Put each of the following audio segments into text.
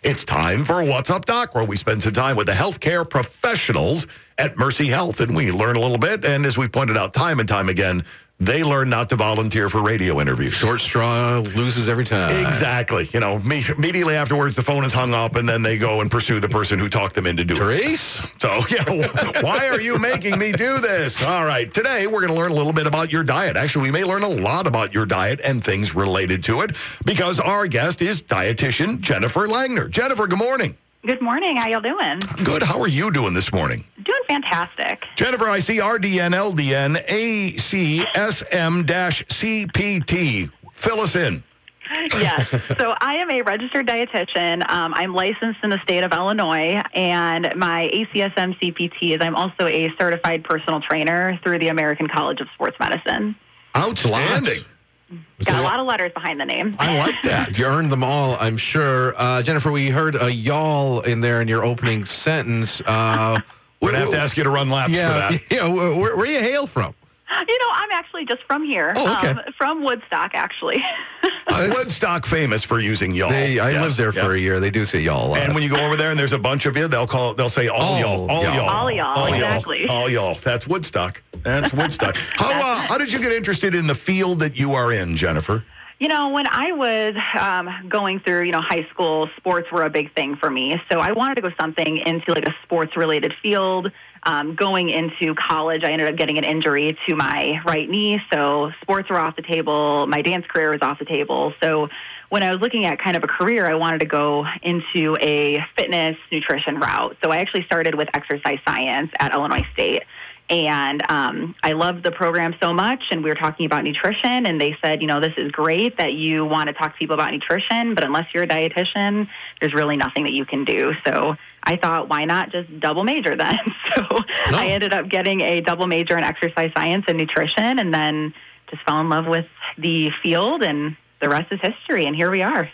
It's time for What's Up, Doc, where we spend some time with the healthcare professionals at Mercy Health, and we learn a little bit. And as we pointed out time and time again, they learn not to volunteer for radio interviews. Short straw loses every time. Exactly. You know, immediately afterwards, the phone is hung up, and then they go and pursue the person who talked them into doing it. Therese? So, yeah, why are you making me do this? All right. Today, we're going to learn a little bit about your diet. Actually, we may learn a lot about your diet and things related to it because our guest is dietitian Jennifer Langner. Jennifer, good morning. Good morning. How y'all doing? Good. How are you doing this morning? Doing fantastic. Jennifer, I see RDN, LDN, ACSM-CPT. Fill us in. Yes. So I am a registered dietitian. I'm licensed in the state of Illinois, and my ACSM CPT is I'm also a certified personal trainer through the American College of Sports Medicine. Outstanding. Got a lot of letters behind the name. I like that. You earned them all, I'm sure. Jennifer, we heard a y'all in there in your opening sentence. We're going to have to ask you to run laps for that. Yeah, where do you hail from? You know, I'm actually just from here. Oh, okay. From Woodstock, actually. Woodstock famous for y'all. I lived there for a year. They do say y'all a lot. And when you go over there and there's a bunch of you, they'll say all y'all. All y'all, exactly. All y'all. That's Woodstock. How did you get interested in the field that you are in, Jennifer? You know, when I was going through, high school, sports were a big thing for me. So I wanted to go something into like a sports-related field. Going into college, I ended up getting an injury to my right knee. So sports were off the table. My dance career was off the table. So when I was looking at kind of a career, I wanted to go into a fitness nutrition route. So I actually started with exercise science at Illinois State. And I loved the program so much, and we were talking about nutrition, and they said, this is great that you want to talk to people about nutrition, but unless you're a dietitian, there's really nothing that you can do. So I thought, why not just double major then? I ended up getting a double major in exercise science and nutrition, and then just fell in love with the field, and the rest is history, and here we are.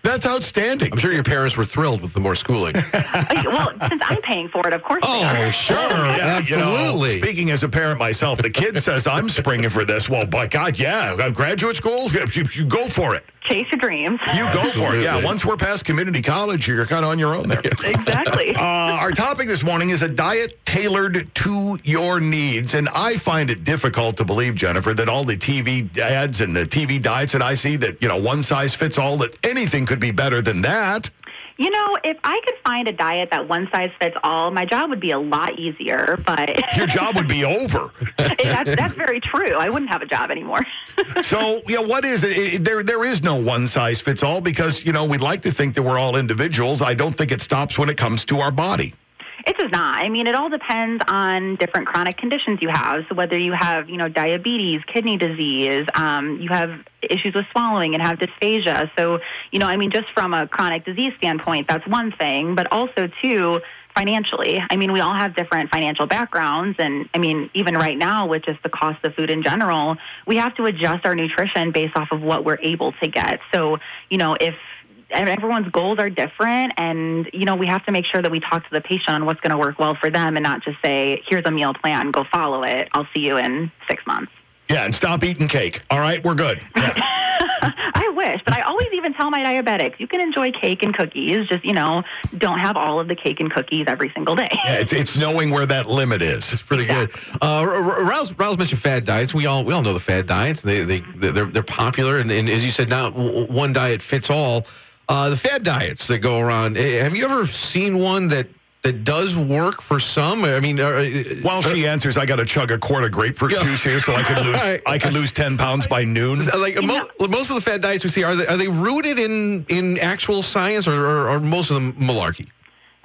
That's outstanding. I'm sure your parents were thrilled with the more schooling. Well, since I'm paying for it, of course they are. Oh, sure. Absolutely. Speaking as a parent myself, the kid says I'm springing for this. Well, by God, yeah. Graduate school, you go for it. Chase your dreams. You go for it. Yeah, once we're past community college, you're kind of on your own there. Exactly. Our topic this morning is a diet tailored to your needs. And I find it difficult to believe, Jennifer, that all the TV ads and the TV diets that I see that, one size fits all, that anything could be better than that. If I could find a diet that one size fits all, my job would be a lot easier, but... Your job would be over. That's very true. I wouldn't have a job anymore. So, what is it? There is no one size fits all because, we'd like to think that we're all individuals. I don't think it stops when it comes to our body. It does not. I mean, it all depends on different chronic conditions you have. So whether you have, diabetes, kidney disease, you have issues with swallowing and have dysphagia. So, just from a chronic disease standpoint, that's one thing. But also, too, financially. I mean, we all have different financial backgrounds. And, even right now, with just the cost of food in general, we have to adjust our nutrition based off of what we're able to get. So, if everyone's goals are different, and, we have to make sure that we talk to the patient on what's going to work well for them and not just say, here's a meal plan, go follow it. I'll see you in 6 months. Yeah, and stop eating cake. All right, we're good. Yeah. I wish, but I always even tell my diabetics, you can enjoy cake and cookies, just, don't have all of the cake and cookies every single day. Yeah, it's knowing where that limit is. It's pretty good. Rouse mentioned fad diets. We all know the fad diets. They're popular, and as you said, now one diet fits all. The fad diets that go around, have you ever seen one that does work for some? I mean, while she answers, I got to chug a quart of grapefruit juice here so I could lose 10 pounds by noon. Most of the fad diets we see, are they rooted in actual science, or are most of them malarkey?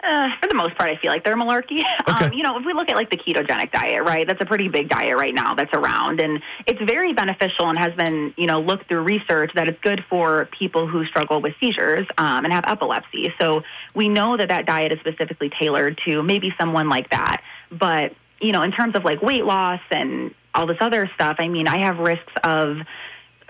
For the most part, I feel like they're malarkey. Okay. If we look at like the ketogenic diet, right, that's a pretty big diet right now that's around. And it's very beneficial and has been, looked through research that it's good for people who struggle with seizures and have epilepsy. So we know that diet is specifically tailored to maybe someone like that. But, in terms of like weight loss and all this other stuff, I have risks of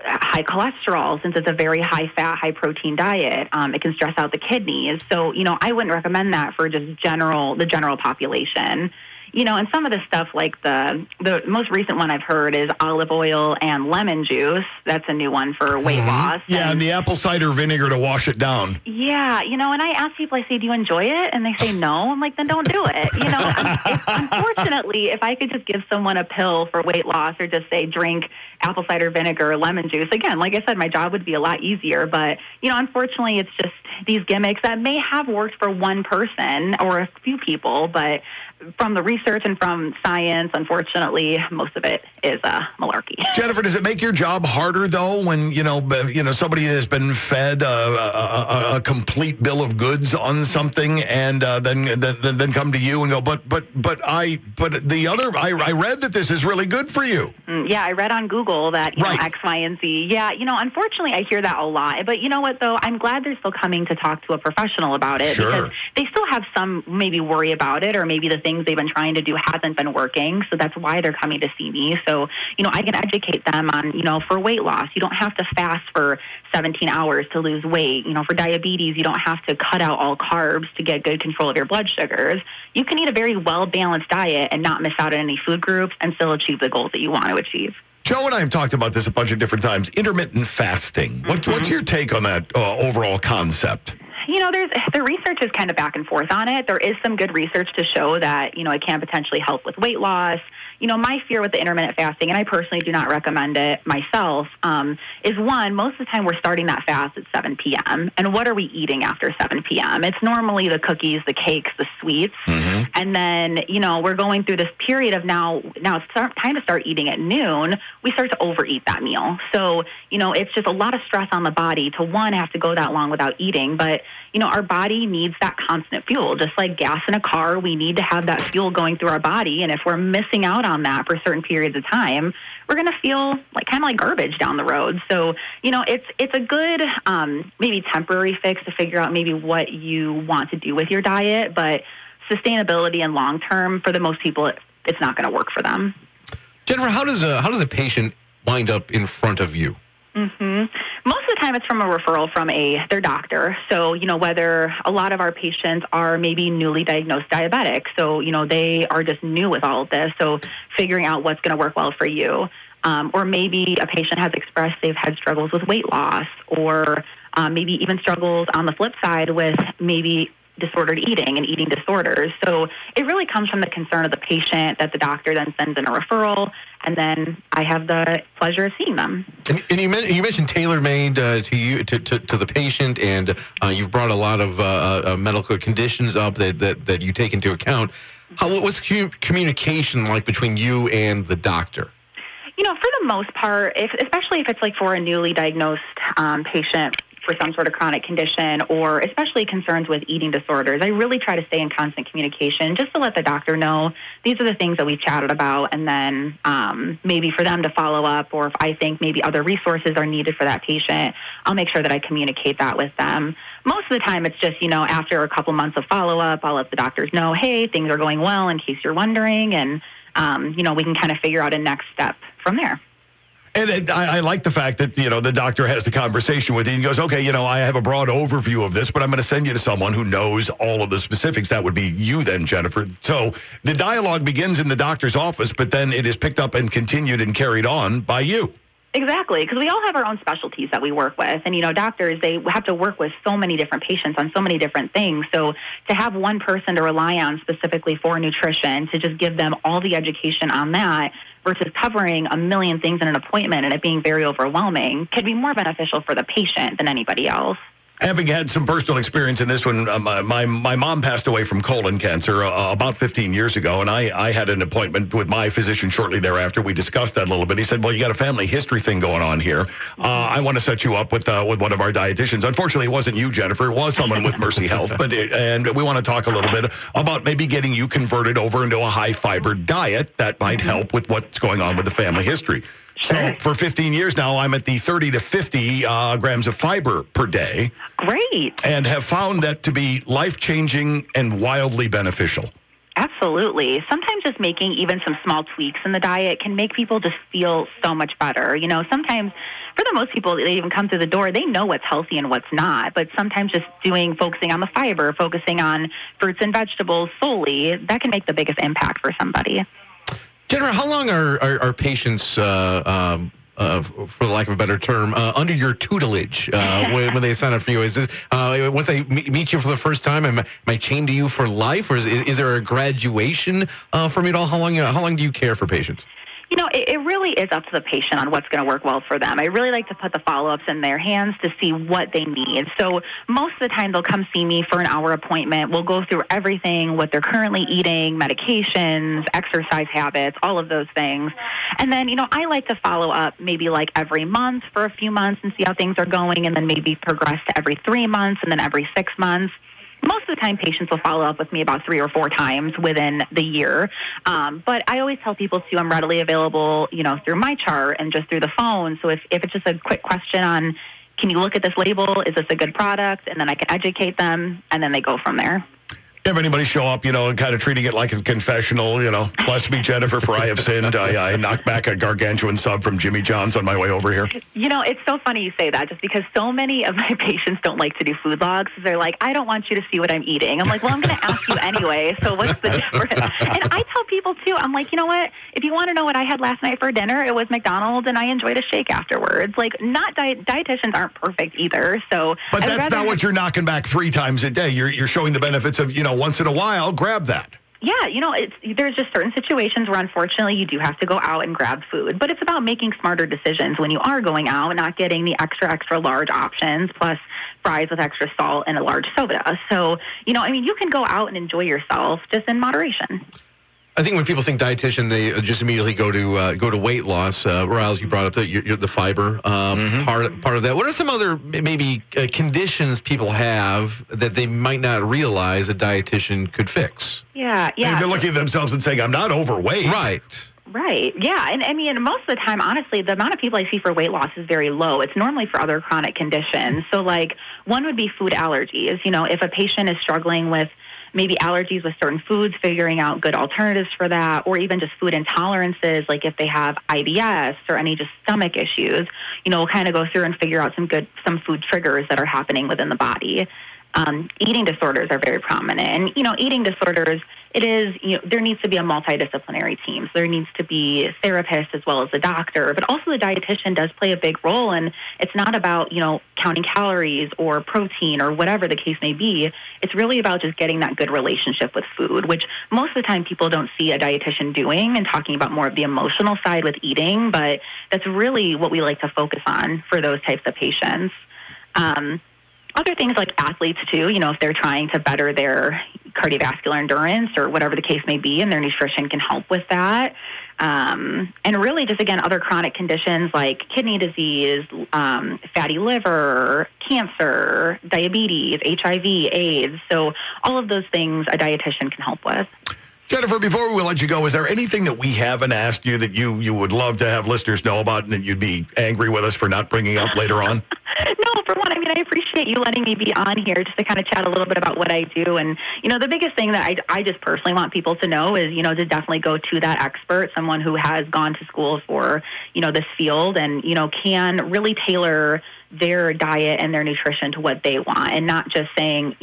high cholesterol, since it's a very high-fat, high-protein diet. It can stress out the kidneys. So, I wouldn't recommend that for just the general population. And some of the stuff like the most recent one I've heard is olive oil and lemon juice. That's a new one for weight loss. Yeah, and the apple cider vinegar to wash it down. Yeah, and I ask people, I say, do you enjoy it? And they say no. I'm like, then don't do it. Unfortunately, if I could just give someone a pill for weight loss or just say drink apple cider vinegar or lemon juice, again, like I said, my job would be a lot easier. But, unfortunately, it's just these gimmicks that may have worked for one person or a few people, but from the research and from science, unfortunately, most of it is malarkey. Jennifer, does it make your job harder though when somebody has been fed a complete bill of goods on something and then come to you and go, I read that this is really good for you. Yeah, I read on Google that right. X, Y, and Z. Yeah, unfortunately, I hear that a lot. But you know what though? I'm glad they're still coming to talk to a professional about it Sure. because they still have some maybe worry about it, or maybe the things they've been trying to do hasn't been working. So that's why they're coming to see me. So, I can educate them on, for weight loss, you don't have to fast for 17 hours to lose weight. For diabetes, you don't have to cut out all carbs to get good control of your blood sugars. You can eat a very well-balanced diet and not miss out on any food groups and still achieve the goals that you want to achieve. Joe and I have talked about this a bunch of different times. Intermittent fasting. What's your take on that overall concept? The research is kind of back and forth on it. There is some good research to show that, it can potentially help with weight loss. My fear with the intermittent fasting, and I personally do not recommend it myself, is one, most of the time we're starting that fast at 7 p.m. And what are we eating after 7 p.m.? It's normally the cookies, the cakes, the sweets. Mm-hmm. And then, we're going through this period of now it's time to start eating at noon. We start to overeat that meal. So, it's just a lot of stress on the body to, one, have to go that long without eating. But, our body needs that constant fuel. Just like gas in a car, we need to have that fuel going through our body. And if we're missing out on that for certain periods of time, we're going to feel kind of like garbage down the road. So, it's a good maybe temporary fix to figure out maybe what you want to do with your diet. But sustainability and long term, for the most people, it's not going to work for them. Jennifer, how does a patient wind up in front of you? Mm-hmm. Most of the time it's from a referral from their doctor. So, whether a lot of our patients are maybe newly diagnosed diabetic. So, they are just new with all of this. So figuring out what's going to work well for you. Or maybe a patient has expressed they've had struggles with weight loss, or maybe even struggles on the flip side with maybe disordered eating and eating disorders. So it really comes from the concern of the patient that the doctor then sends in a referral, and then I have the pleasure of seeing them. And you mentioned tailor-made to you to the patient, and you've brought a lot of medical conditions up that you take into account. What's communication like between you and the doctor? For the most part, especially if it's for a newly diagnosed patient for some sort of chronic condition, or especially concerns with eating disorders, I really try to stay in constant communication just to let the doctor know these are the things that we've chatted about, and then maybe for them to follow up, or if I think maybe other resources are needed for that patient, I'll make sure that I communicate that with them. Most of the time it's just, after a couple months of follow-up, I'll let the doctors know, hey, things are going well in case you're wondering, and, we can kind of figure out a next step from there. And I like the fact that, the doctor has the conversation with you and goes, okay, I have a broad overview of this, but I'm going to send you to someone who knows all of the specifics. That would be you then, Jennifer. So the dialogue begins in the doctor's office, but then it is picked up and continued and carried on by you. Exactly, because we all have our own specialties that we work with. And, doctors, they have to work with so many different patients on so many different things. So to have one person to rely on specifically for nutrition, to just give them all the education on that versus covering a million things in an appointment and it being very overwhelming, could be more beneficial for the patient than anybody else. Having had some personal experience in this one, my mom passed away from colon cancer about 15 years ago, and I had an appointment with my physician shortly thereafter. We discussed that a little bit. He said, well, you got a family history thing going on here. I want to set you up with one of our dietitians. Unfortunately, it wasn't you, Jennifer. It was someone with Mercy Health, and we want to talk a little bit about maybe getting you converted over into a high-fiber diet that might help with what's going on with the family history. So for 15 years now, I'm at the 30 to 50 grams of fiber per day. Great. And have found that to be life-changing and wildly beneficial. Absolutely. Sometimes just making even some small tweaks in the diet can make people just feel so much better. Sometimes for the most people, they even come through the door, they know what's healthy and what's not. But sometimes just focusing on the fiber, focusing on fruits and vegetables solely, that can make the biggest impact for somebody. Jennifer, how long are patients, for lack of a better term, under your tutelage when they sign up for you? Is this once they meet you for the first time, am I chained to you for life, or is there a graduation from it all? How long do you care for patients? It really is up to the patient on what's going to work well for them. I really like to put the follow-ups in their hands to see what they need. So most of the time they'll come see me for an hour appointment. We'll go through everything, what they're currently eating, medications, exercise habits, all of those things. And then, I like to follow up maybe like every month for a few months and see how things are going, and then maybe progress to every 3 months and then every 6 months. Most of the time, patients will follow up with me about 3 or 4 times within the year. But I always tell people, too, I'm readily available, through my chart and just through the phone. So if it's just a quick question on, can you look at this label? Is this a good product? And then I can educate them, and then they go from there. Have anybody show up, and kind of treating it like a confessional, bless me, Jennifer, for I have sinned. I knocked back a gargantuan sub from Jimmy John's on my way over here. It's so funny you say that, just because so many of my patients don't like to do food logs. They're like, I don't want you to see what I'm eating. I'm like, well, I'm going to ask you anyway, so what's the difference? And I tell people, too, I'm like, you know what? If you want to know what I had last night for dinner, it was McDonald's, and I enjoyed a shake afterwards. Like, not dietitians aren't perfect either, so... But that's not what you're knocking back 3 times a day. You're showing the benefits of, once in a while, grab that. Yeah, there's just certain situations where, unfortunately, you do have to go out and grab food. But it's about making smarter decisions when you are going out and not getting the extra large options, plus fries with extra salt and a large soda. So, you can go out and enjoy yourself just in moderation. I think when people think dietitian, they just immediately go to weight loss. Riles, you brought up the fiber part of that. What are some other maybe conditions people have that they might not realize a dietitian could fix? Yeah. They're looking at themselves and saying, I'm not overweight. Right. Yeah. And most of the time, honestly, the amount of people I see for weight loss is very low. It's normally for other chronic conditions. So one would be food allergies. If a patient is struggling with maybe allergies with certain foods, figuring out good alternatives for that, or even just food intolerances, like if they have IBS or any just stomach issues, we'll kind of go through and figure out some food triggers that are happening within the body. Eating disorders are very prominent. And, eating disorders, there needs to be a multidisciplinary team. So there needs to be a therapist as well as a doctor, but also the dietitian does play a big role. And it's not about, counting calories or protein or whatever the case may be. It's really about just getting that good relationship with food, which most of the time people don't see a dietitian doing and talking about more of the emotional side with eating. But that's really what we like to focus on for those types of patients. Other things like athletes, too, if they're trying to better their cardiovascular endurance or whatever the case may be, and their nutrition can help with that. And really just, again, other chronic conditions like kidney disease, fatty liver, cancer, diabetes, HIV, AIDS. So all of those things a dietitian can help with. Jennifer, before we let you go, is there anything that we haven't asked you that you would love to have listeners know about and that you'd be angry with us for not bringing up later on? No, for one, I appreciate you letting me be on here just to kind of chat a little bit about what I do. And, the biggest thing that I just personally want people to know is, to definitely go to that expert, someone who has gone to school for, this field and, can really tailor their diet and their nutrition to what they want, and not just saying,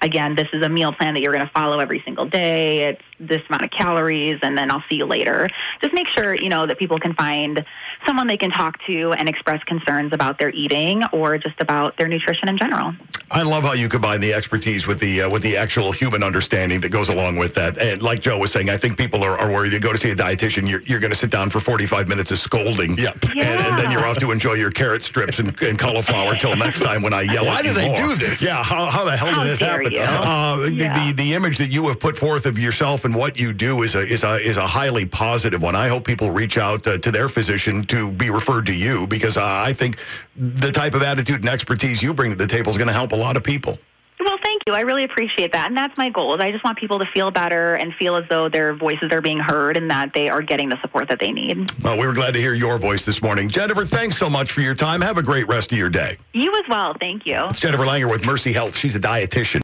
again, this is a meal plan that you're going to follow every single day. It's this amount of calories, and then I'll see you later. Just make sure, that people can find someone they can talk to and express concerns about their eating or just about their nutrition in general. I love how you combine the expertise with the actual human understanding that goes along with that. And like Joe was saying, I think people are worried. You go to see a dietitian, you're going to sit down for 45 minutes of scolding. Yep. And then you're off to enjoy your carrot strips and cauliflower till next time when I yell Why at you did more. they do this? Yeah, how the hell did this happen? The image that you have put forth of yourself and what you do is a highly positive one. I hope people reach out to their physician to be referred to you, because I think the type of attitude and expertise you bring to the table is going to help a lot of people. Well, thank you. I really appreciate that. And that's my goal. I just want people to feel better and feel as though their voices are being heard and that they are getting the support that they need. Well, we were glad to hear your voice this morning. Jennifer, thanks so much for your time. Have a great rest of your day. You as well. Thank you. It's Jennifer Langner with Mercy Health. She's a dietitian.